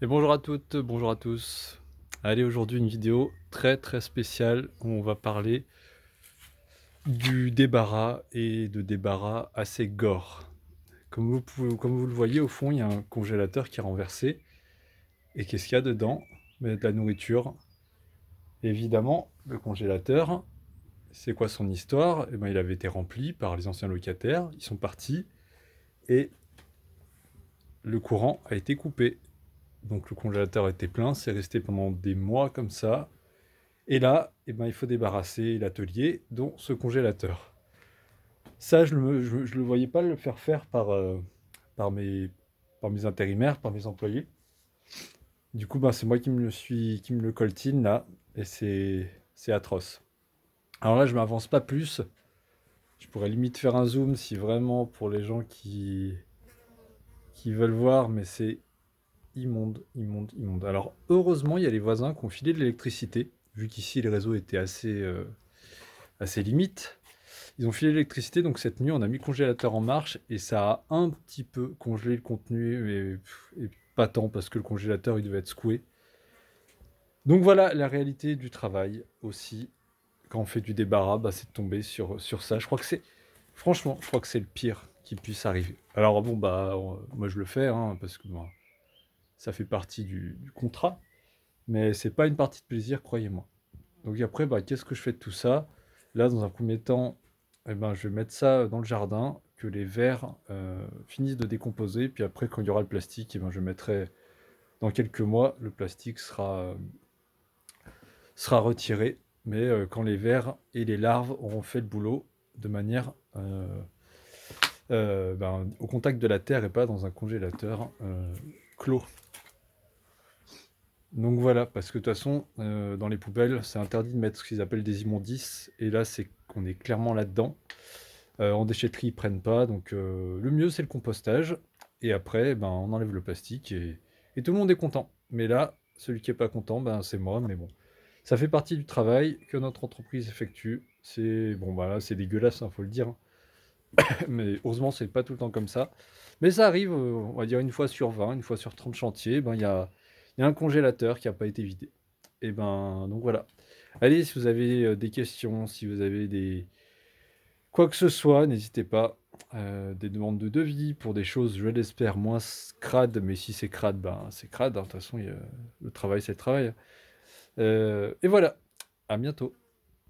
Et bonjour à toutes, bonjour à tous. Allez, aujourd'hui une vidéo très spéciale où on va parler du débarras et de débarras assez gore. Comme vous le voyez au fond, il y a un congélateur qui est renversé. Et qu'est-ce qu'il y a dedans? De la nourriture. Évidemment, le congélateur, c'est quoi son histoire? Eh ben, il avait été rempli par les anciens locataires, ils sont partis et le courant a été coupé. Donc le congélateur était plein, c'est resté pendant des mois comme ça. Et là, eh ben, il faut débarrasser l'atelier, dont ce congélateur. Ça, je le voyais pas le faire faire par, mes, par mes intérimaires, par mes employés. Du coup, ben, c'est moi qui me le coltine là, et c'est atroce. Alors là, je m'avance pas plus. Je pourrais limite faire un zoom si vraiment pour les gens qui veulent voir, mais c'est immonde. Alors heureusement, il y a les voisins qui ont filé de l'électricité, vu qu'ici les réseaux étaient assez limites. Ils ont filé l'électricité, donc cette nuit, on a mis le congélateur en marche et ça a un petit peu congelé le contenu, et pas tant parce que le congélateur il devait être secoué. Donc voilà la réalité du travail aussi. Quand on fait du débarras, bah, c'est de tomber sur ça. Franchement, je crois que c'est le pire qui puisse arriver. Alors bon, bah, moi je le fais, hein, parce que moi, ça fait partie du contrat, mais c'est pas une partie de plaisir, croyez-moi. Donc après, bah, qu'est-ce que je fais de tout ça? Là, dans un premier temps, eh ben, je vais mettre ça dans le jardin, que les vers finissent de décomposer. Puis après, quand il y aura le plastique, eh ben, je mettrai dans quelques mois, le plastique sera retiré. Mais quand les vers et les larves auront fait le boulot de manière ben, au contact de la terre et pas dans un congélateur clos. Donc voilà, parce que de toute façon, dans les poubelles, c'est interdit de mettre ce qu'ils appellent des immondices. Et là, c'est qu'on est clairement là-dedans. En déchetterie, ils prennent pas. Donc le mieux, c'est le compostage. Et après, ben, on enlève le plastique et tout le monde est content. Mais là, celui qui est pas content, ben, c'est moi. Mais bon, ça fait partie du travail que notre entreprise effectue. C'est bon, voilà, c'est dégueulasse, hein, faut le dire, hein. Mais heureusement, c'est pas tout le temps comme ça. Mais ça arrive, on va dire une fois sur 20, une fois sur 30 chantiers, ben, il y a un congélateur qui n'a pas été vidé. Et ben, donc voilà. Allez, si vous avez des questions, si vous avez des, quoi que ce soit, n'hésitez pas. Des demandes de devis pour des choses, je l'espère, moins crades, mais si c'est crade, ben c'est crade, hein. De toute façon, le travail, c'est le travail. Et voilà, à bientôt.